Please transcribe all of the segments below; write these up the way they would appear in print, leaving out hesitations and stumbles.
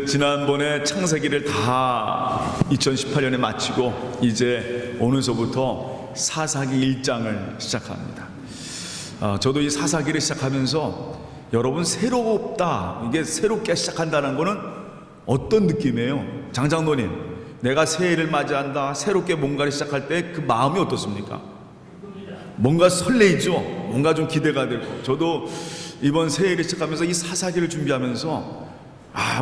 지난번에 창세기를 다 2018년에 마치고 이제 오늘서부터 사사기 1장을 시작합니다. 저도 이 사사기를 시작하면서 여러분 새롭다, 이게 새롭게 시작한다는 거는 어떤 느낌이에요? 장장로님, 내가 새해를 맞이한다, 새롭게 뭔가를 시작할 때 그 마음이 어떻습니까? 뭔가 설레이죠. 뭔가 좀 기대가 되고, 저도 이번 새해를 시작하면서 이 사사기를 준비하면서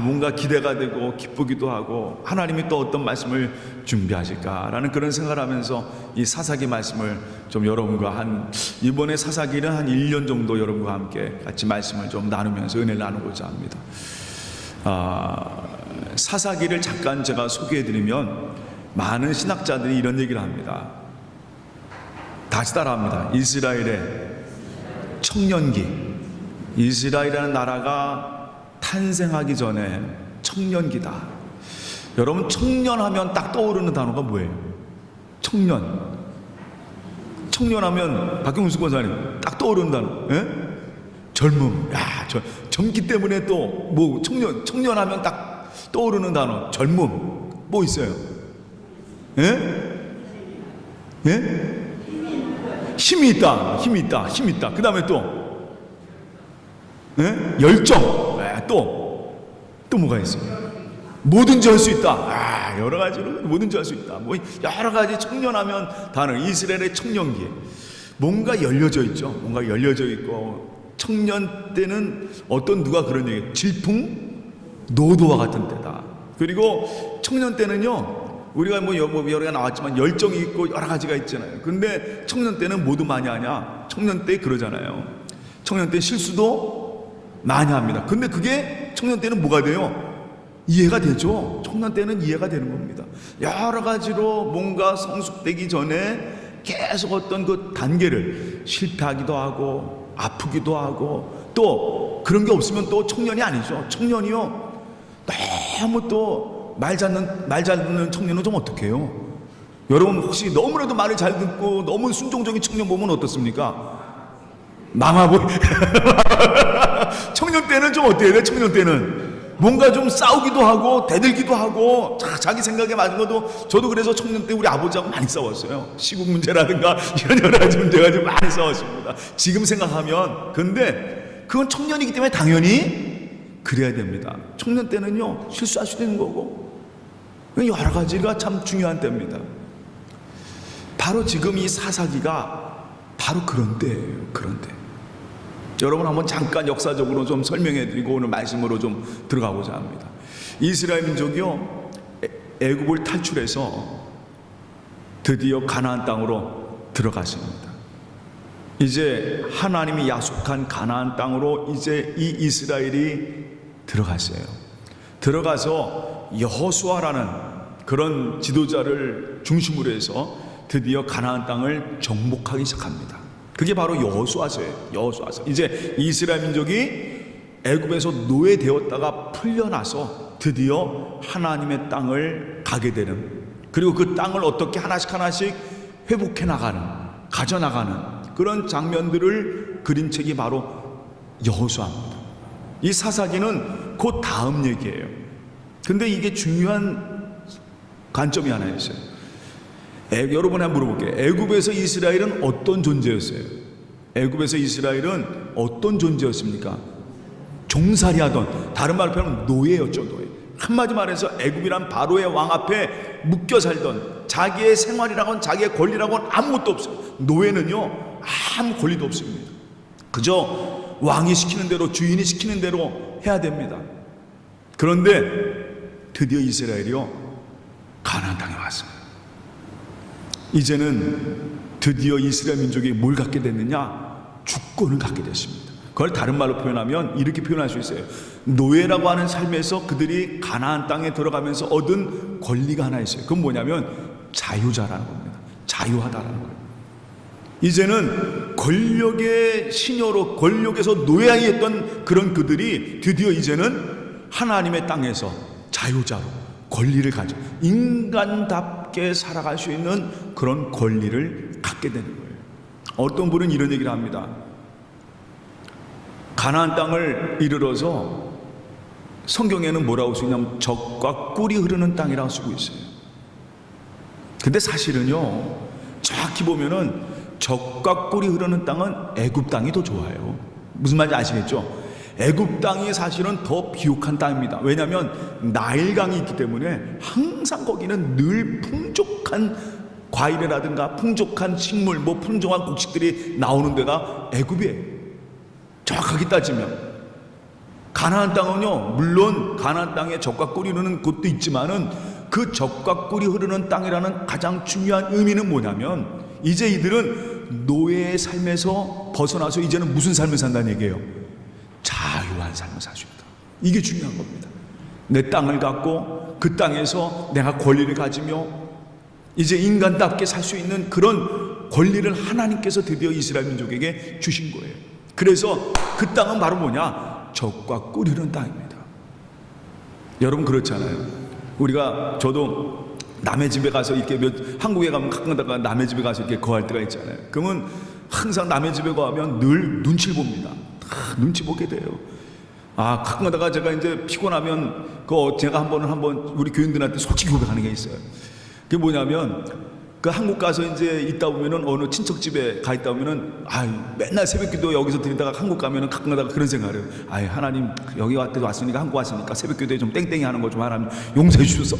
뭔가 기대가 되고 기쁘기도 하고, 하나님이 또 어떤 말씀을 준비하실까라는 그런 생각을 하면서 이 사사기 말씀을 좀 여러분과 이번에 사사기는 한 1년 정도 여러분과 함께 같이 말씀을 좀 나누면서 은혜를 나누고자 합니다. 사사기를 잠깐 제가 소개해드리면 많은 신학자들이 이런 얘기를 합니다. 다시 따라합니다. 이스라엘의 청년기, 이스라엘이라는 나라가 탄생하기 전에 청년기다. 여러분, 청년하면 딱 떠오르는 단어가 뭐예요? 청년하면 박경수 권사님 딱 떠오르는 단어, 예? 젊음. 젊기 때문에 또 뭐 청년하면 딱 떠오르는 단어 젊음. 뭐 있어요? 예? 힘이 있다. 그 다음에 또 열정. 또 뭐가 있어요? 뭐든지 할 수 있다. 여러 가지로 뭐든지 할 수 있다. 뭐 여러 가지 청년하면 단어, 이스라엘의 청년기. 뭔가 열려져 있죠. 뭔가 열려져 있고, 청년 때는 누가 그런 얘기, 질풍노도와 같은 때다. 그리고 청년 때는요, 우리가 여러 개 나왔지만 열정이 있고 여러 가지가 있잖아요. 근데 청년 때는 뭐도 많이 하냐? 청년 때 그러잖아요. 청년 때 실수도 많이 합니다. 근데 그게 청년 때는 뭐가 돼요? 이해가 되죠. 청년 때는 이해가 되는 겁니다. 여러 가지로 뭔가 성숙되기 전에 계속 어떤 그 단계를 실패하기도 하고 아프기도 하고, 또 그런 게 없으면 또 청년이 아니죠. 청년이요, 너무 또 말 잘 듣는 청년은 좀 어떡해요? 여러분 혹시 너무나도 말을 잘 듣고 너무 순종적인 청년 보면 어떻습니까? 망하고. 청년 때는 좀 어때야 돼? 청년 때는 뭔가 좀 싸우기도 하고 대들기도 하고 자기 생각에 맞은 것도. 저도 그래서 청년 때 우리 아버지하고 많이 싸웠어요. 시국 문제라든가 이런 여러 가지 문제 가지고 많이 싸웠습니다. 지금 생각하면. 근데 그건 청년이기 때문에 당연히 그래야 됩니다. 청년 때는요, 실수할 수도 있는 거고 여러 가지가 참 중요한 때입니다. 바로 지금 이 사사기가 바로 그런 때예요. 그런 때. 여러분, 한번 잠깐 역사적으로 좀 설명해 드리고 오늘 말씀으로 좀 들어가고자 합니다. 이스라엘 민족이요, 애굽을 탈출해서 드디어 가나안 땅으로 들어갔습니다. 이제 하나님이 약속한 가나안 땅으로 이제 이 이스라엘이 들어갔어요. 들어가서 여호수아라는 그런 지도자를 중심으로 해서 드디어 가나안 땅을 정복하기 시작합니다. 그게 바로 여호수아서예요. 이제 이스라엘 민족이 애굽에서 노예되었다가 풀려나서 드디어 하나님의 땅을 가게 되는, 그리고 그 땅을 어떻게 하나씩 회복해 나가는, 가져나가는 그런 장면들을 그린 책이 바로 여호수아입니다. 이 사사기는 그 다음 얘기예요. 근데 이게 중요한 관점이 하나 있어요. 여러분한테 물어볼게요. 애굽에서 이스라엘은 어떤 존재였어요? 애굽에서 이스라엘은 어떤 존재였습니까? 종살이 하던, 다른 말로 표현하면 노예였죠. 노예. 한마디 말해서 애굽이란 바로의 왕 앞에 묶여 살던, 자기의 생활이라고는, 자기의 권리라고는 아무것도 없어요. 노예는요, 아무 권리도 없습니다. 그저 왕이 시키는 대로, 주인이 시키는 대로 해야 됩니다. 그런데 드디어 이스라엘이요, 가나안 땅에 왔습니다. 이제는 드디어 이스라엘 민족이 뭘 갖게 됐느냐? 주권을 갖게 됐습니다. 그걸 다른 말로 표현하면 이렇게 표현할 수 있어요. 노예라고 하는 삶에서 그들이 가나안 땅에 들어가면서 얻은 권리가 하나 있어요. 그건 뭐냐면 자유자라는 겁니다. 자유하다라는 거예요. 이제는 권력의 신여로, 권력에서 노예하였던 그런 그들이 드디어 이제는 하나님의 땅에서 자유자로 권리를 가져 인간답게 살아갈 수 있는 그런 권리를 갖게 되는 거예요. 어떤 분은 이런 얘기를 합니다. 가나안 땅을 이르러서 성경에는 뭐라고 쓰냐면 젖과 꿀이 흐르는 땅이라고 쓰고 있어요. 근데 사실은요, 정확히 보면은 젖과 꿀이 흐르는 땅은 애굽 땅이 더 좋아요. 무슨 말인지 아시겠죠? 애굽 땅이 사실은 더 비옥한 땅입니다. 왜냐하면 나일강이 있기 때문에 항상 거기는 늘 풍족한 과일이라든가 풍족한 식물, 풍족한 곡식들이 나오는 데가 애굽이에요. 정확하게 따지면 가나안 땅은요, 물론 가나안 땅에 젖과 꿀이 흐르는 곳도 있지만은 그 젖과 꿀이 흐르는 땅이라는 가장 중요한 의미는 뭐냐면 이제 이들은 노예의 삶에서 벗어나서 이제는 무슨 삶을 산다는 얘기예요? 자유한 삶을 사십니다. 이게 중요한 겁니다. 내 땅을 갖고 그 땅에서 내가 권리를 가지며 이제 인간답게 살 수 있는 그런 권리를 하나님께서 드디어 이스라엘 민족에게 주신 거예요. 그래서 그 땅은 바로 뭐냐? 젖과 꿀이 흐르는 땅입니다. 여러분 그렇잖아요. 저도 남의 집에 가서 이렇게 한국에 가면 가끔가다가 남의 집에 가서 이렇게 거할 때가 있잖아요. 그러면 항상 남의 집에 가면 늘 눈치를 봅니다. 눈치 보게 돼요. 가끔가다가 제가 이제 피곤하면 제가 한번 우리 교인들한테 솔직히 고백하는 게 있어요. 그게 뭐냐면 한국 가서 이제 있다 보면은 어느 친척 집에 가 있다 보면은 맨날 새벽기도 여기서 드리다가 한국 가면은 가끔가다가 그런 생각을 해요. 하나님 여기 왔으니까 한국 왔으니까 새벽기도에 좀 땡땡이 하는 거 좀 하나님 용서해 주셔서.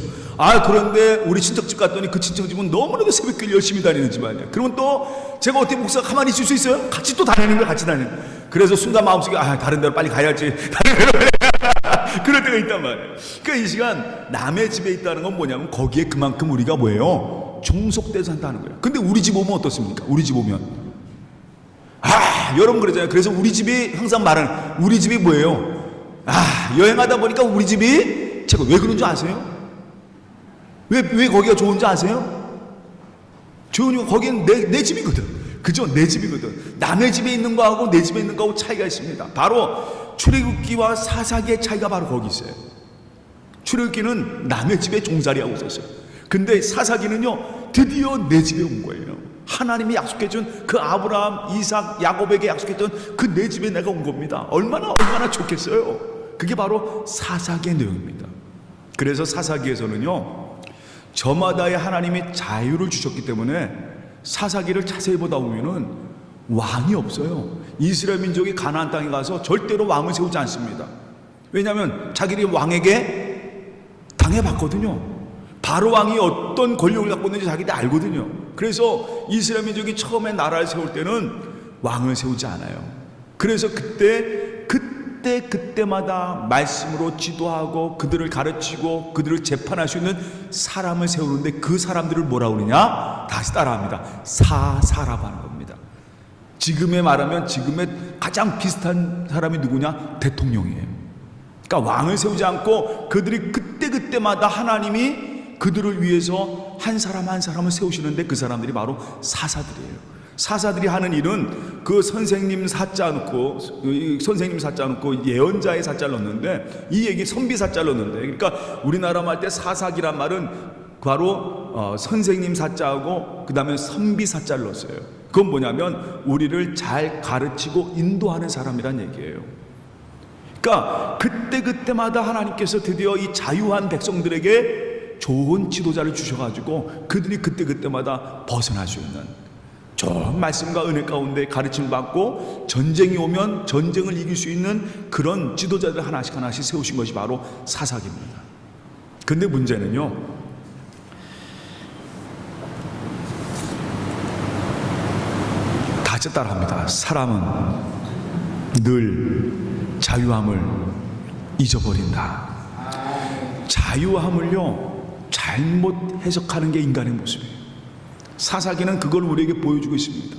그런데 우리 친척 집 갔더니 그 친척 집은 너무나도 새벽기도 열심히 다니는 집 아니에요. 그러면 또 제가 어떻게 목사가 가만히 있을 수 있어요? 같이 또 다니는 거예요. 같이 다니는. 그래서 순간 마음속에 다른 데로 빨리 가야지. 그럴 때가 있단 말이에요. 그러니까 이 시간 남의 집에 있다는 건 뭐냐면 거기에 그만큼 우리가 뭐예요? 종속돼서 한다는 거예요. 근데 우리 집 오면 어떻습니까? 우리 집 오면 여러분 그러잖아요. 그래서 우리 집이 항상 말하는 우리 집이 뭐예요? 여행하다 보니까 우리 집이 최고. 왜 그런 줄 아세요? 왜 거기가 좋은 줄 아세요? 좋으니까 거기는 내 집이거든. 그죠? 내 집이거든. 남의 집에 있는 거하고 내 집에 있는 거하고 차이가 있습니다. 바로 출애굽기와 사사기의 차이가 바로 거기 있어요. 출애굽기는 남의 집에 종살이하고 있었어요. 근데 사사기는요, 드디어 내 집에 온 거예요. 하나님이 약속해준 그 아브라함, 이삭, 야곱에게 약속했던 그 내 집에 내가 온 겁니다. 얼마나 좋겠어요. 그게 바로 사사기의 내용입니다. 그래서 사사기에서는요, 저마다의 하나님이 자유를 주셨기 때문에 사사기를 자세히 보다 보면은 왕이 없어요. 이스라엘 민족이 가나안 땅에 가서 절대로 왕을 세우지 않습니다. 왜냐하면 자기들이 왕에게 당해봤거든요. 바로 왕이 어떤 권력을 갖고 있는지 자기들 알거든요. 그래서 이스라엘 민족이 처음에 나라를 세울 때는 왕을 세우지 않아요. 그래서 그때마다 말씀으로 지도하고 그들을 가르치고 그들을 재판할 수 있는 사람을 세우는데 그 사람들을 뭐라고 그러냐? 다시 따라합니다. 사사라고 하는 겁니다. 지금에 말하면 지금의 가장 비슷한 사람이 누구냐? 대통령이에요. 그러니까 왕을 세우지 않고 그들이 그때마다 하나님이 그들을 위해서 한 사람 한 사람을 세우시는데 그 사람들이 바로 사사들이에요. 사사들이 하는 일은 그 선생님 사자 넣고 예언자의 사자를 넣는데 이 얘기 선비 사자를 넣는데, 그러니까 우리나라 말 때 사사기란 말은 바로 선생님 사자하고 그 다음에 선비 사자를 넣었어요. 그건 뭐냐면 우리를 잘 가르치고 인도하는 사람이란 얘기예요. 그러니까 그때마다 하나님께서 드디어 이 자유한 백성들에게 좋은 지도자를 주셔가지고 그들이 그때마다 벗어날 수 있는 좋은 말씀과 은혜 가운데 가르침을 받고 전쟁이 오면 전쟁을 이길 수 있는 그런 지도자들 하나씩 세우신 것이 바로 사사기입니다. 근데 문제는요, 다시 따라합니다. 사람은 늘 자유함을 잊어버린다. 자유함을요 잘못 해석하는 게 인간의 모습이에요. 사사기는 그걸 우리에게 보여주고 있습니다.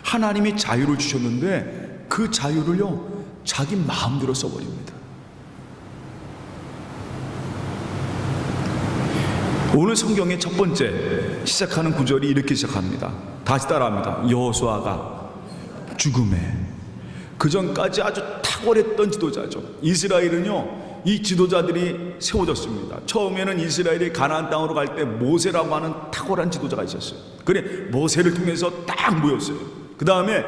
하나님이 자유를 주셨는데 그 자유를요 자기 마음대로 써버립니다. 오늘 성경의 첫 번째 시작하는 구절이 이렇게 시작합니다. 다시 따라합니다. 여호수아가 죽음에, 그 전까지 아주 탁월했던 지도자죠. 이스라엘은요 이 지도자들이 세워졌습니다. 처음에는 이스라엘이 가나안 땅으로 갈 때 모세라고 하는 탁월한 지도자가 있었어요. 그래 모세를 통해서 딱 모였어요. 그 다음에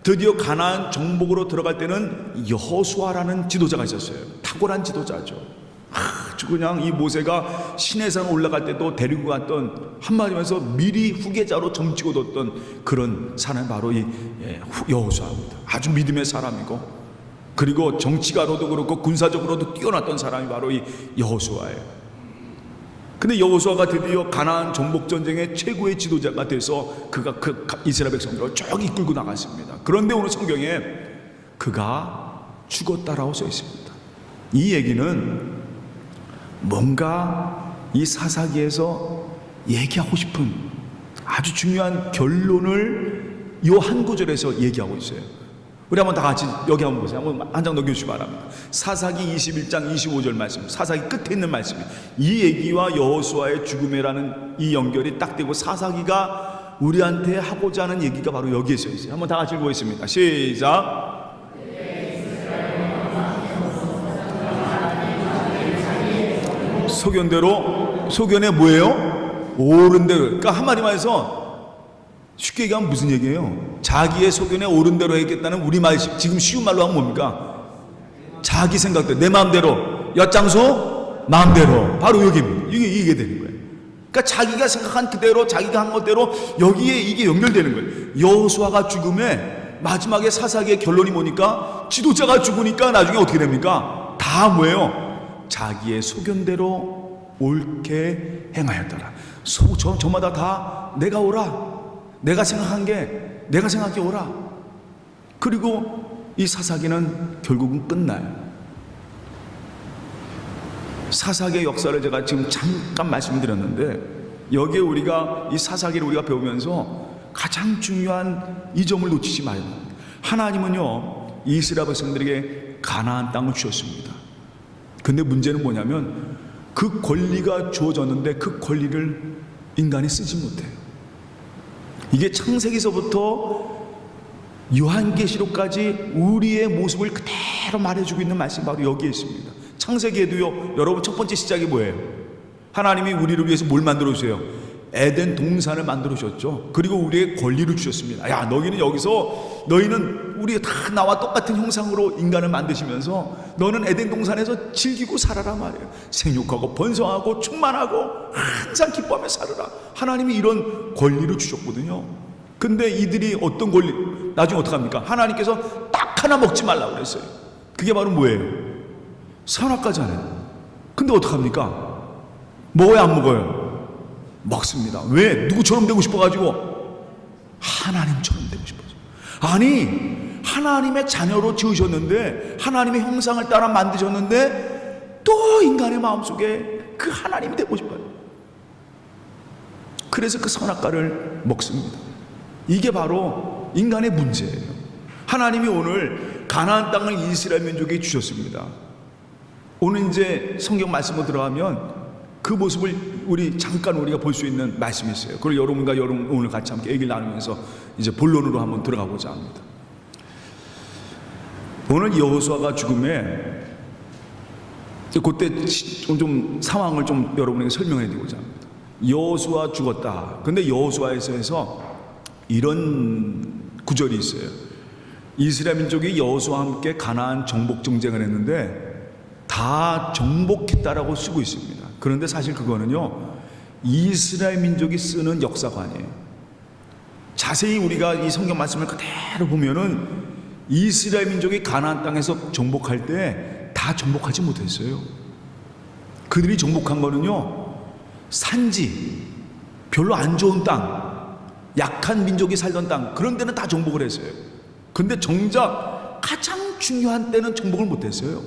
드디어 가나안 정복으로 들어갈 때는 여호수아라는 지도자가 있었어요. 탁월한 지도자죠. 아주 그냥 이 모세가 시내산 올라갈 때도 데리고 갔던, 한마디로 해서 미리 후계자로 점치고 뒀던 그런 사람이 바로 이 여호수아입니다. 아주 믿음의 사람이고, 그리고 정치가로도 그렇고 군사적으로도 뛰어났던 사람이 바로 이 여호수아예요. 근데 여호수아가 드디어 가나안 정복 전쟁의 최고의 지도자가 돼서 그가 그 이스라엘 백성들을 쭉 이끌고 나갔습니다. 그런데 오늘 성경에 그가 죽었다라고 써 있습니다. 이 얘기는 뭔가 이 사사기에서 얘기하고 싶은 아주 중요한 결론을 이 한 구절에서 얘기하고 있어요. 우리 한번 다 같이 여기 한번 보세요. 한번 한 장 넘겨주시기 바랍니다. 사사기 21장 25절 말씀, 사사기 끝에 있는 말씀이에요. 이 얘기와 여호수아의 죽음이라는 이 연결이 딱 되고 사사기가 우리한테 하고자 하는 얘기가 바로 여기에 써 있어요. 한번 다 같이 읽어보겠습니다. 시작. 소견대로, 소견에 뭐예요? 옳은 대로. 그러니까 한마디만 해서 쉽게 얘기하면 무슨 얘기예요? 자기의 소견에 옳은 대로 했겠다는 우리말, 지금 쉬운 말로 하면 뭡니까? 자기 생각대로, 내 마음대로, 엿장수 마음대로. 바로 여기입니다. 이게 되는 거예요. 그러니까 자기가 생각한 그대로, 자기가 한 것대로 여기에 이게 연결되는 거예요. 여호수아가 죽음에 마지막에 사사기의 결론이 뭐니까? 지도자가 죽으니까 나중에 어떻게 됩니까? 다 뭐예요? 자기의 소견대로 옳게 행하였더라. 저마다 다 내가 옳아, 내가 생각한 게 내가 생각해 오라. 그리고 이 사사기는 결국은 끝나요. 사사기의 역사를 제가 지금 잠깐 말씀드렸는데, 여기에 우리가 이 사사기를 우리가 배우면서 가장 중요한 이 점을 놓치지 마요. 하나님은요 이스라엘 백성들에게 가나안 땅을 주셨습니다. 근데 문제는 뭐냐면 그 권리가 주어졌는데 그 권리를 인간이 쓰지 못해요. 이게 창세기서부터 요한계시록까지 우리의 모습을 그대로 말해주고 있는 말씀이 바로 여기에 있습니다. 창세기에도요, 여러분 첫 번째 시작이 뭐예요? 하나님이 우리를 위해서 뭘 만들어 주세요? 에덴 동산을 만들어 주셨죠. 그리고 우리의 권리를 주셨습니다. 야, 너희는 우리 다 나와 똑같은 형상으로 인간을 만드시면서 너는 에덴 동산에서 즐기고 살아라 말이에요. 생육하고 번성하고 충만하고 항상 기뻐하며 살아라. 하나님이 이런 권리를 주셨거든요. 근데 이들이 어떤 권리, 나중에 어떡합니까? 하나님께서 딱 하나 먹지 말라고 그랬어요. 그게 바로 뭐예요? 선악과잖아요. 근데 어떡합니까? 먹어요, 안 먹어요? 먹습니다. 왜? 누구처럼 되고 싶어가지고? 하나님처럼 되고 싶어서. 아니, 하나님의 자녀로 지으셨는데, 하나님의 형상을 따라 만드셨는데 또 인간의 마음속에 그 하나님이 되고 싶어요. 그래서 그 선악과를 먹습니다. 이게 바로 인간의 문제예요. 하나님이 오늘 가나안 땅을 이스라엘 민족에게 주셨습니다. 오늘 이제 성경 말씀으로 들어가면 그 모습을 우리가 볼 수 있는 말씀이 있어요. 그걸 여러분과 오늘 같이 함께 얘기를 나누면서 이제 본론으로 한번 들어가고자 합니다. 오늘 여호수아가 죽음에 그때 좀 상황을 좀 여러분에게 설명해 드리고자 합니다. 여호수아 죽었다. 근데 여호수아에서 이런 구절이 있어요. 이스라엘 민족이 여호수아와 함께 가나안 정복 정쟁을 했는데 다 정복했다라고 쓰고 있습니다. 그런데 사실 그거는요 이스라엘 민족이 쓰는 역사관이에요. 자세히 우리가 이 성경 말씀을 그대로 보면은 이스라엘 민족이 가나안 땅에서 정복할 때 다 정복하지 못했어요. 그들이 정복한 거는요 산지, 별로 안 좋은 땅, 약한 민족이 살던 땅, 그런 데는 다 정복을 했어요. 근데 정작 가장 중요한 때는 정복을 못했어요.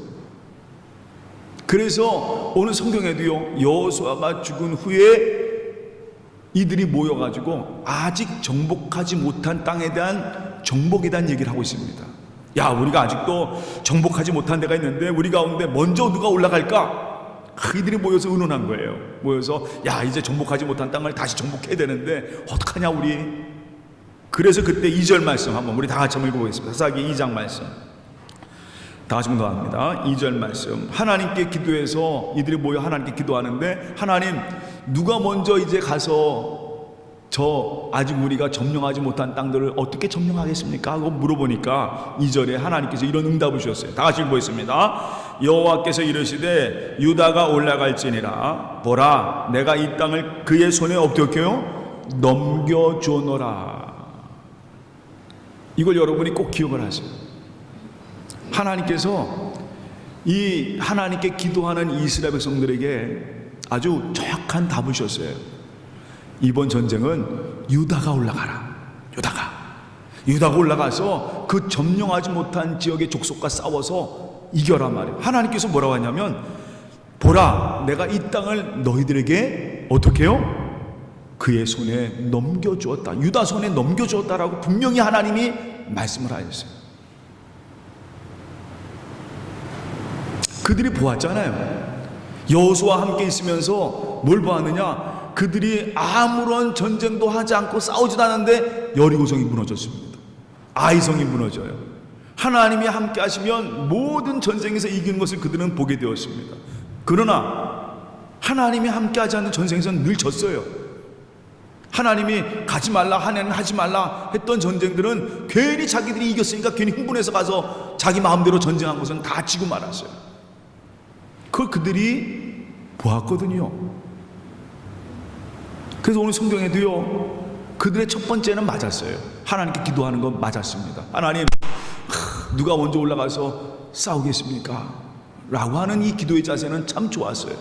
그래서 오늘 성경에도요 여호수아가 죽은 후에 이들이 모여가지고 아직 정복하지 못한 땅에 대한 정복에 대한 얘기를 하고 있습니다. 야, 우리가 아직도 정복하지 못한 데가 있는데 우리 가운데 먼저 누가 올라갈까? 이들이 모여서 의논한 거예요. 모여서 야, 이제 정복하지 못한 땅을 다시 정복해야 되는데 어떡하냐 우리. 그래서 그때 2절 말씀 한번 우리 다 같이 한번 읽어보겠습니다. 사사기 2장 말씀 다 같이 공독합니다. 2절 말씀. 하나님께 기도해서 이들이 모여 하나님께 기도하는데 하나님, 누가 먼저 이제 가서 저 아직 우리가 점령하지 못한 땅들을 어떻게 점령하겠습니까? 하고 물어보니까 2절에 하나님께서 이런 응답을 주셨어요. 다 같이 읽어보겠습니다. 여호와께서 이르시되 유다가 올라갈지니라 보라 내가 이 땅을 그의 손에 어떻게 해요? 넘겨주노라. 이걸 여러분이 꼭 기억을 하세요. 하나님께서 이 하나님께 기도하는 이스라엘 백성들에게 아주 정확한 답을 주셨어요. 이번 전쟁은 유다가 올라가라. 유다가 올라가서 그 점령하지 못한 지역의 족속과 싸워서 이겨란 말이에요. 하나님께서 뭐라고 하냐면 보라 내가 이 땅을 너희들에게 어떻게 해요? 그의 손에 넘겨주었다. 유다 손에 넘겨주었다라고 분명히 하나님이 말씀을 하셨어요. 그들이 보았잖아요. 여호수아와 함께 있으면서 뭘 보았느냐? 그들이 아무런 전쟁도 하지 않고 싸우지도 않았는데 여리고성이 무너졌습니다. 아이성이 무너져요. 하나님이 함께 하시면 모든 전쟁에서 이기는 것을 그들은 보게 되었습니다. 그러나 하나님이 함께 하지 않는 전쟁에서는 늘 졌어요. 하나님이 가지 말라 하나님 하지 말라 했던 전쟁들은 괜히 자기들이 이겼으니까 괜히 흥분해서 가서 자기 마음대로 전쟁한 것은 다 지고 말았어요. 그걸 그들이 보았거든요. 그래서 오늘 성경에도요 그들의 첫 번째는 맞았어요. 하나님께 기도하는 건 맞았습니다. 하나님 누가 먼저 올라가서 싸우겠습니까? 라고 하는 이 기도의 자세는 참 좋았어요.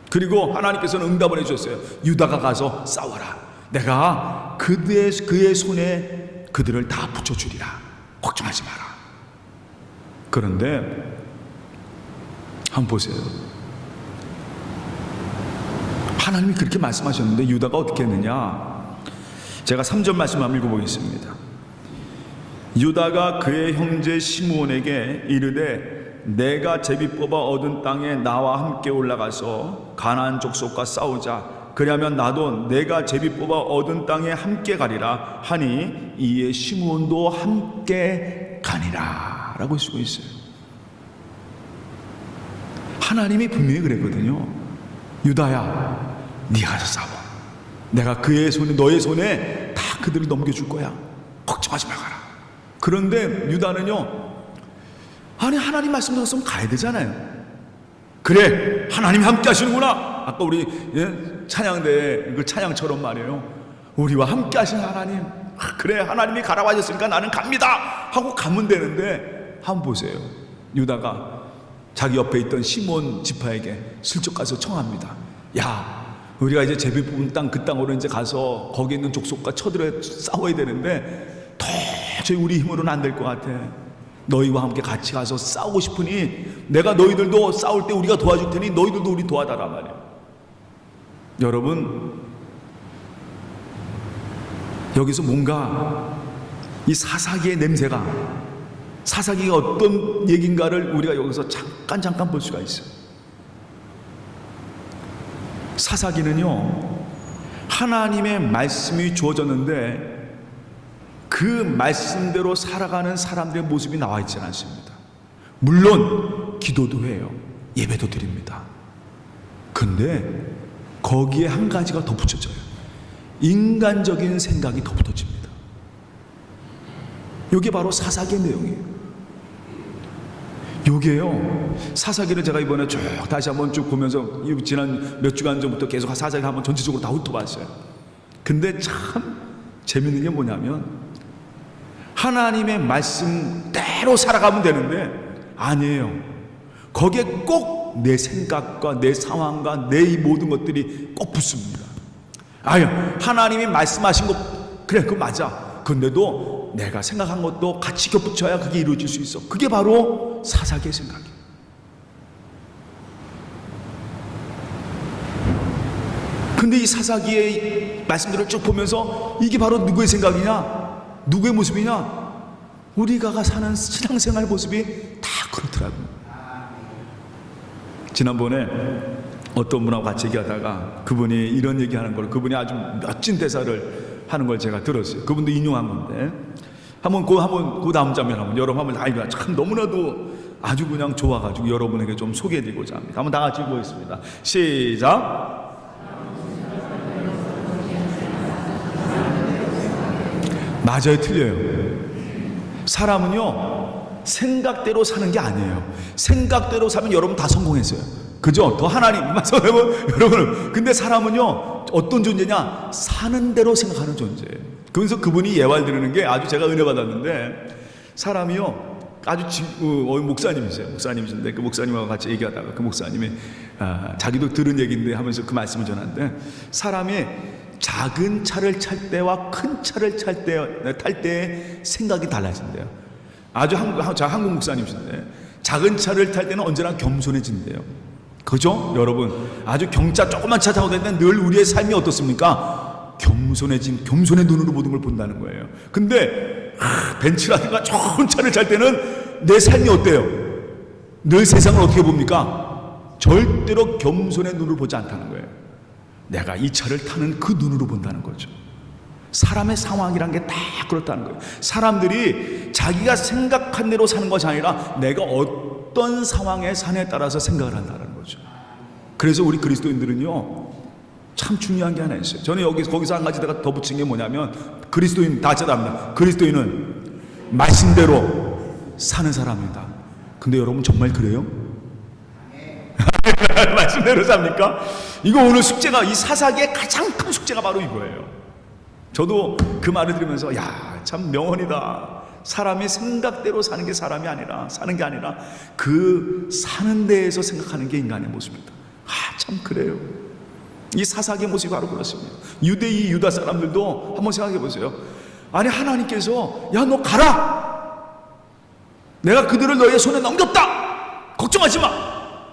그리고 하나님께서는 응답을 해주셨어요. 유다가 가서 싸워라. 내가 그의 손에 그들을 다 붙여주리라. 걱정하지 마라. 그런데 한번 보세요. 하나님이 그렇게 말씀하셨는데 유다가 어떻게 했느냐? 제가 3절 말씀 한번 읽어보겠습니다. 유다가 그의 형제 시므온에게 이르되 내가 제비 뽑아 얻은 땅에 나와 함께 올라가서 가나안 족속과 싸우자. 그리하면 나도 내가 제비 뽑아 얻은 땅에 함께 가리라 하니 이에 시므온도 함께 가니라 라고 쓰고 있어요. 하나님이 분명히 그랬거든요. 유다야 네가 가서 싸워. 내가 그의 손에 너의 손에 다 그들을 넘겨줄 거야. 걱정하지 말아라. 그런데 유다는요 아니 하나님 말씀 들었으면 가야 되잖아요. 그래 하나님이 함께 하시는구나. 아까 우리 찬양대 그 찬양처럼 말이에요. 우리와 함께 하시는 하나님. 그래 하나님이 가라고 하셨으니까 나는 갑니다 하고 가면 되는데 한번 보세요. 유다가 자기 옆에 있던 시몬 지파에게 슬쩍 가서 청합니다. 야 우리가 이제 제비 뽑은 땅 그 땅으로 이제 가서 거기 있는 족속과 쳐들어 싸워야 되는데 도저히 우리 힘으로는 안 될 것 같아. 너희와 함께 같이 가서 싸우고 싶으니 내가 너희들도 싸울 때 우리가 도와줄 테니 너희들도 우리 도와달라 말이에요. 여러분 여기서 뭔가 이 사사기의 냄새가 사사기가 어떤 얘기인가를 우리가 여기서 잠깐 볼 수가 있어요. 사사기는요 하나님의 말씀이 주어졌는데 그 말씀대로 살아가는 사람들의 모습이 나와 있지 않습니다. 물론 기도도 해요. 예배도 드립니다. 근데 거기에 한 가지가 덧붙여져요. 인간적인 생각이 덧붙여집니다. 이게 바로 사사기의 내용이에요. 요게요 사사기를 제가 이번에 쭉 다시 한번 쭉 보면서 지난 몇 주간 전부터 계속 사사기 한번 전체적으로 다 훑어봤어요. 근데 참 재밌는 게 뭐냐면 하나님의 말씀대로 살아가면 되는데 아니에요. 거기에 꼭 내 생각과 내 상황과 내 이 모든 것들이 꼭 붙습니다. 아유 하나님이 말씀하신 거 그래 그거 맞아. 근데도 내가 생각한 것도 같이 겹붙여야 그게 이루어질 수 있어. 그게 바로 사사기의 생각이에요. 근데 이 사사기의 말씀들을 쭉 보면서 이게 바로 누구의 생각이냐? 누구의 모습이냐? 우리가 사는 신앙생활 모습이 다 그렇더라고요. 지난번에 어떤 분하고 같이 얘기하다가 그분이 이런 얘기하는 걸 그분이 아주 멋진 대사를 하는 걸 제가 들었어요. 그분도 인용한 건데 그 다음 장면 한번 여러분 한번 다 읽어요. 참 너무나도 아주 그냥 좋아가지고 여러분에게 좀 소개해드리고자 합니다. 한번 다 같이 읽어보겠습니다. 시작. 맞아요, 틀려요? 사람은요, 생각대로 사는 게 아니에요. 생각대로 살면 여러분 다 성공했어요. 그죠? 더 하나님만 생각하면 여러분. 근데 사람은요, 어떤 존재냐? 사는 대로 생각하는 존재예요. 그래서 그분이 예화를 드리는 게 아주 제가 은혜 받았는데, 사람이요, 아주 목사님이세요. 목사님이신데 그 목사님하고 같이 얘기하다가 그 목사님이 자기도 들은 얘기인데 하면서 그 말씀을 전하는데, 사람이 작은 차를 탈 때와 큰 차를 탈 때의 생각이 달라진대요. 아주 한국 목사님이신데 작은 차를 탈 때는 언제나 겸손해진대요. 그죠? 여러분, 아주 경차 조그만 차 타고 다닐 때 늘 우리의 삶이 어떻습니까? 겸손의 눈으로 모든 걸 본다는 거예요. 근데 벤츠라든가 좋은 차를 탈 때는 내 삶이 어때요? 늘 세상을 어떻게 봅니까? 절대로 겸손의 눈을 보지 않다는 거예요. 내가 이 차를 타는 그 눈으로 본다는 거죠. 사람의 상황이란 게 다 그렇다는 거예요. 사람들이 자기가 생각한 대로 사는 것이 아니라 내가 어떤 상황에 사냐에 따라서 생각을 한다는 거죠. 그래서 우리 그리스도인들은요, 참 중요한 게 하나 있어요. 저는 거기서 한 가지 더 붙인 게 뭐냐면, 그리스도인 다 찾아갑니다. 그리스도인은 말씀대로 사는 사람이다. 근데 여러분 정말 그래요? 말씀대로 삽니까? 이거 오늘 숙제가, 이 사사기의 가장 큰 숙제가 바로 이거예요. 저도 그 말을 들으면서 참 명언이다. 사람의 생각대로 사는 게 사는 게 아니라 그 사는 데에서 생각하는 게 인간의 모습이다. 참 그래요. 이 사사기의 모습이 바로 그렇습니다. 유다 사람들도 한번 생각해 보세요. 아니, 하나님께서 너 가라, 내가 그들을 너의 손에 넘겼다, 걱정하지 마.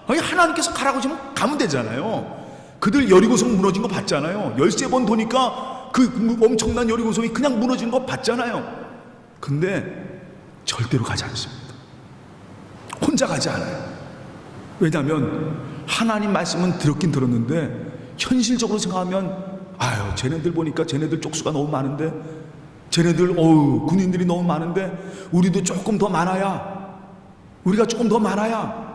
아니, 하나님께서 가라고 하시면 가면 되잖아요. 그들 여리고성 무너진 거 봤잖아요. 13번 도니까 그 엄청난 여리고성이 그냥 무너진 거 봤잖아요. 근데 절대로 가지 않습니다. 혼자 가지 않아요. 왜냐하면 하나님 말씀은 들었긴 들었는데 현실적으로 생각하면 쟤네들 보니까 쟤네들 쪽수가 너무 많은데, 쟤네들 군인들이 너무 많은데 우리도 조금 더 많아야, 우리가 조금 더 많아야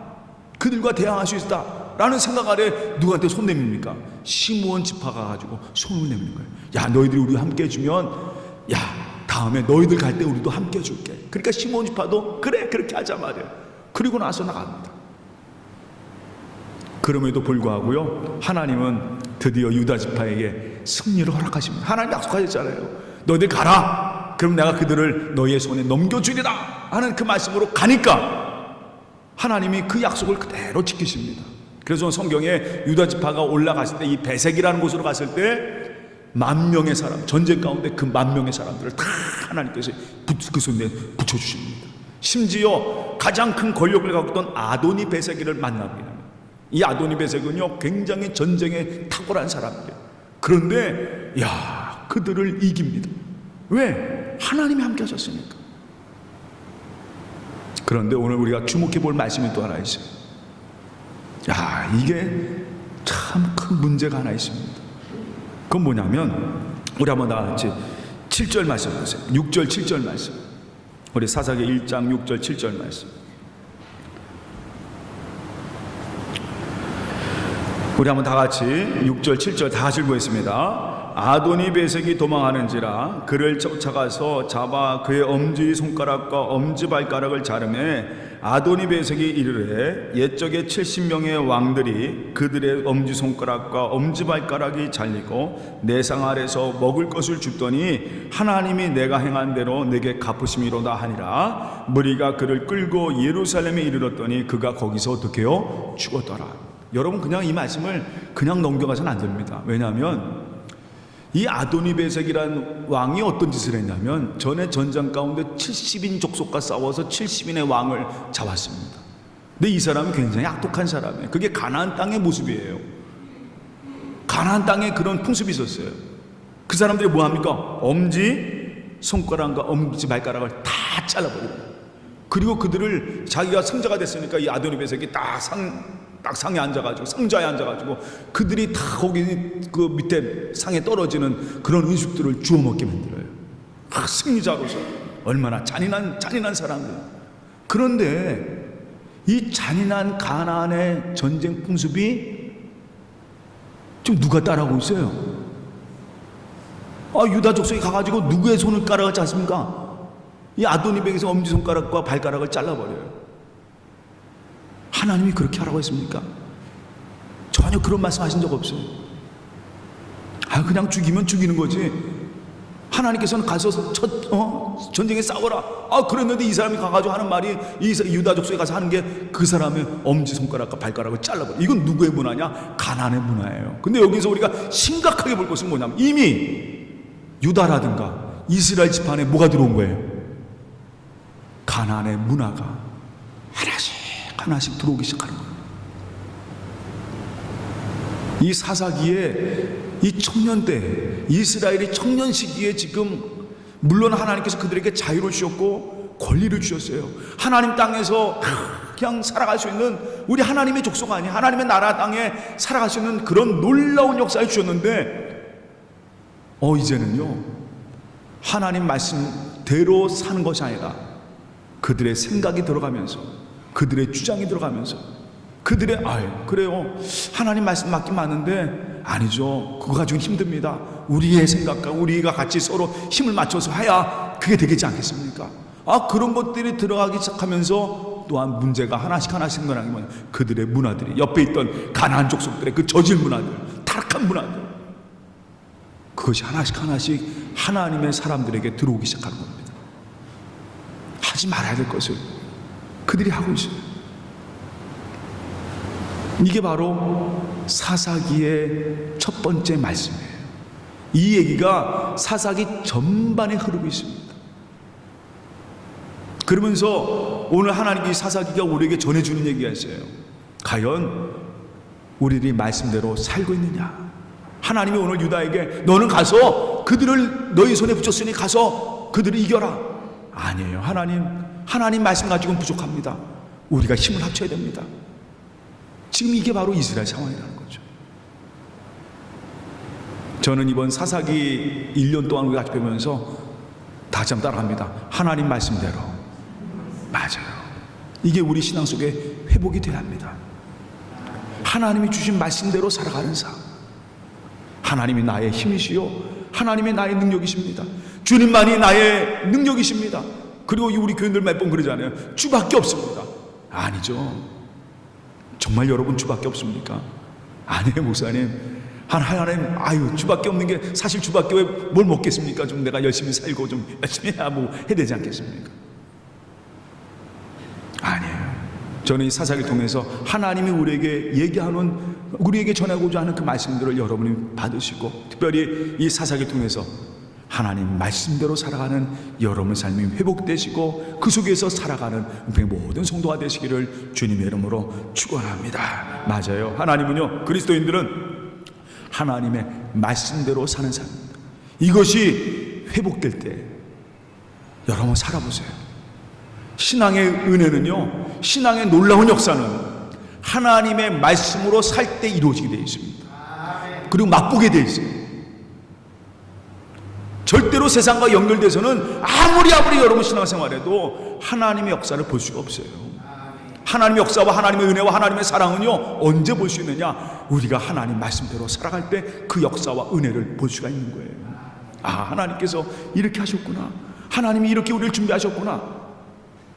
그들과 대항할 수 있다 라는 생각 아래 누구한테 손 내밉니까? 시므온 지파가 가지고 손을 내미는 거예요. 너희들이 우리와 함께 해주면 다음에 너희들 갈 때 우리도 함께 해줄게. 그러니까 시므온 지파도 그래, 그렇게 하자 말이에요. 그리고 나서 나갑니다. 그럼에도 불구하고요, 하나님은 드디어 유다 지파에게 승리를 허락하십니다. 하나님 약속하셨잖아요. 너희들 가라, 그럼 내가 그들을 너희의 손에 넘겨주리라 하는 그 말씀으로 가니까 하나님이 그 약속을 그대로 지키십니다. 그래서 성경에 유다 지파가 올라갔을 때, 이 베색이라는 곳으로 갔을 때 10,000명의 사람, 전쟁 가운데 그 10,000명의 사람들을 다 하나님께서 그 손에 붙여주십니다. 심지어 가장 큰 권력을 갖고 있던 아도니 베세기를 만납니다. 이 아도니 베색은요, 굉장히 전쟁에 탁월한 사람이에요. 그런데 그들을 이깁니다. 왜? 하나님이 함께 하셨으니까. 그런데 오늘 우리가 주목해 볼 말씀이 또 하나 있어요. 이게 참 큰 문제가 하나 있습니다. 그건 뭐냐면, 우리 한번 다 같이 7절 말씀 보세요. 6절 7절 말씀. 우리 사사기 1장 6절 7절 말씀. 우리 한번 다 같이 6절 7절 다 같이 보겠습니다. 아도니 베색이 도망하는지라 그를 쫓아가서 잡아 그의 엄지 손가락과 엄지 발가락을 자르매 아도니 베색이 이르되 옛적에 70명의 왕들이 그들의 엄지 손가락과 엄지 발가락이 잘리고 내 상 아래서 먹을 것을 줍더니 하나님이 내가 행한 대로 내게 갚으심이로다 하니라. 무리가 그를 끌고 예루살렘에 이르렀더니 그가 거기서 어떻게요? 죽었더라. 여러분, 그냥 이 말씀을 그냥 넘겨가서는 안 됩니다. 왜냐하면 이 아도니 베색이라는 왕이 어떤 짓을 했냐면, 전에 전장 가운데 70인 족속과 싸워서 70인의 왕을 잡았습니다. 근데 이 사람은 굉장히 악독한 사람이에요. 그게 가나안 땅의 모습이에요. 가나안 땅에 그런 풍습이 있었어요. 그 사람들이 뭐 합니까? 엄지 손가락과 엄지 발가락을 다 잘라버려요. 그리고 그들을, 자기가 승자가 됐으니까 이 아도니 베색이 딱 상에 앉아가지고, 상자에 앉아가지고 그들이 다 거기 그 밑에 상에 떨어지는 그런 음식들을 주워 먹게 만들어요. 승리자로서 얼마나 잔인한 사람들. 그런데 이 잔인한 가나안의 전쟁 풍습이 지금 누가 따라하고 있어요? 유다 족속에 가가지고 누구의 손을 깔아갔지 않습니까? 이 아도니백에서 엄지손가락과 발가락을 잘라버려요. 하나님이 그렇게 하라고 했습니까? 전혀 그런 말씀 하신 적 없어요. 그냥 죽이면 죽이는 거지. 하나님께서는 가서 전쟁에 싸워라. 그랬는데 이 사람이 가가지고 하는 말이, 이 유다 족속에 가서 하는 게 그 사람의 엄지손가락과 발가락을 잘라버려. 이건 누구의 문화냐? 가나안의 문화예요. 근데 여기서 우리가 심각하게 볼 것은 뭐냐면, 이미 유다라든가 이스라엘 지판에 뭐가 들어온 거예요? 가나안의 문화가 하나씩 들어오기 시작하는 거예요. 이 사사기에, 이 청년 때, 이스라엘이 청년 시기에 지금 물론 하나님께서 그들에게 자유를 주셨고 권리를 주셨어요. 하나님 땅에서 그냥 살아갈 수 있는, 우리 하나님의 족속 아니에요. 하나님의 나라 땅에 살아갈 수 있는 그런 놀라운 역사를 주셨는데, 이제는요, 하나님 말씀대로 사는 것이 아니라 그들의 생각이 들어가면서, 그들의 주장이 들어가면서, 그들의 그래요, 하나님 말씀 맞긴 맞는데 아니죠, 그거 가지고는 힘듭니다. 우리의 생각과 우리가 같이 서로 힘을 맞춰서 해야 그게 되겠지 않겠습니까? 그런 것들이 들어가기 시작하면서 또한 문제가 하나씩 생겨나는 게 뭐냐, 그들의 문화들이, 옆에 있던 가나안 족속들의 그 저질 문화들, 타락한 문화들, 그것이 하나씩 하나님의 사람들에게 들어오기 시작하는 겁니다. 하지 말아야 될 것을 그들이 하고 있어요. 이게 바로 사사기의 첫 번째 말씀이에요. 이 얘기가 사사기 전반에 흐르고 있습니다. 그러면서 오늘 하나님이 사사기가 우리에게 전해주는 얘기가 있어요. 과연 우리들이 말씀대로 살고 있느냐? 하나님이 오늘 유다에게, 너는 가서 그들을 너희 손에 붙였으니 가서 그들을 이겨라. 아니에요. 하나님 말씀 가지고는 부족합니다. 우리가 힘을 합쳐야 됩니다. 지금 이게 바로 이스라엘 상황이라는 거죠. 저는 이번 사사기 1년 동안 우리가 같이 배우면서 다시 한번 따라갑니다. 하나님 말씀대로. 맞아요. 이게 우리 신앙 속에 회복이 돼야 합니다. 하나님이 주신 말씀대로 살아가는 삶. 하나님이 나의 힘이시요, 하나님이 나의 능력이십니다. 주님만이 나의 능력이십니다. 그리고 우리 교인들 몇 번 그러잖아요. 주밖에 없습니다. 아니죠. 정말 여러분 주밖에 없습니까? 아니에요, 목사님. 하나님, 주밖에 없는 게, 사실 주밖에 왜 뭘 먹겠습니까? 좀 내가 열심히 살고 좀 열심히 해야 해야 되지 않겠습니까? 아니에요. 저는 이 사사기를 통해서 하나님이 우리에게 전하고자 하는 그 말씀들을 여러분이 받으시고, 특별히 이 사사기를 통해서 하나님 말씀대로 살아가는 여러분의 삶이 회복되시고 그 속에서 살아가는 모든 성도가 되시기를 주님의 이름으로 축원합니다. 맞아요. 하나님은요, 그리스도인들은 하나님의 말씀대로 사는 삶입니다. 이것이 회복될 때 여러분 살아보세요. 신앙의 은혜는요, 신앙의 놀라운 역사는 하나님의 말씀으로 살 때 이루어지게 되어 있습니다. 그리고 맛보게 되어 있어요. 절대로 세상과 연결돼서는 아무리 여러분 신앙생활해도 하나님의 역사를 볼 수가 없어요. 하나님의 역사와 하나님의 은혜와 하나님의 사랑은요, 언제 볼 수 있느냐? 우리가 하나님 말씀대로 살아갈 때 그 역사와 은혜를 볼 수가 있는 거예요. 하나님께서 이렇게 하셨구나. 하나님이 이렇게 우리를 준비하셨구나.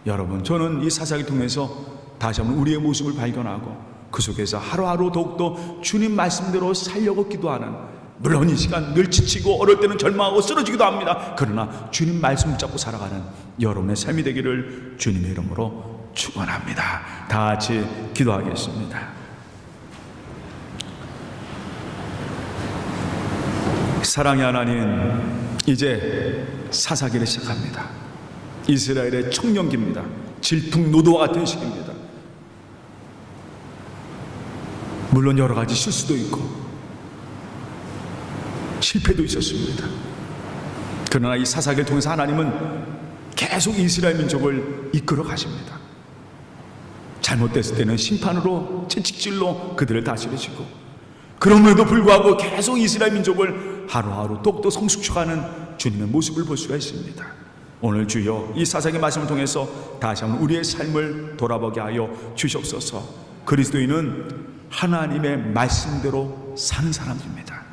여러분, 저는 이 사사기를 통해서 다시 한번 우리의 모습을 발견하고 그 속에서 하루하루 더욱더 주님 말씀대로 살려고 기도하는, 물론 이 시간 늘 지치고 어릴 때는 절망하고 쓰러지기도 합니다. 그러나 주님 말씀 잡고 살아가는 여러분의 삶이 되기를 주님의 이름으로 축원합니다. 다 같이 기도하겠습니다. 사랑의 하나님, 이제 사사기를 시작합니다. 이스라엘의 청년기입니다. 질풍노도와 같은 시기입니다. 물론 여러 가지 실수도 있고 실패도 있었습니다. 그러나 이 사사기를 통해서 하나님은 계속 이스라엘 민족을 이끌어 가십니다. 잘못됐을 때는 심판으로, 채찍질로 그들을 다스리시고, 그럼에도 불구하고 계속 이스라엘 민족을 하루하루 똑똑 성숙해가는 주님의 모습을 볼 수가 있습니다. 오늘 주여, 이 사사기 말씀을 통해서 다시 한번 우리의 삶을 돌아보게 하여 주시옵소서. 그리스도인은 하나님의 말씀대로 사는 사람입니다.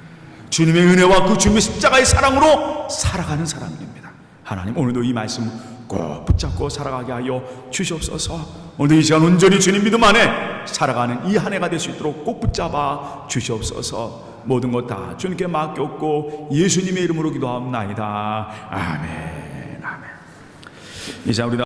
주님의 은혜와 그 주님의 십자가의 사랑으로 살아가는 사람입니다. 하나님, 오늘도 이 말씀 꼭 붙잡고 살아가게 하여 주시옵소서. 오늘도 이 시간 온전히 주님 믿음 안에 살아가는 이 한 해가 될 수 있도록 꼭 붙잡아 주시옵소서. 모든 것 다 주님께 맡겼고 예수님의 이름으로 기도합나이다. 아멘. 아멘. 이제 우리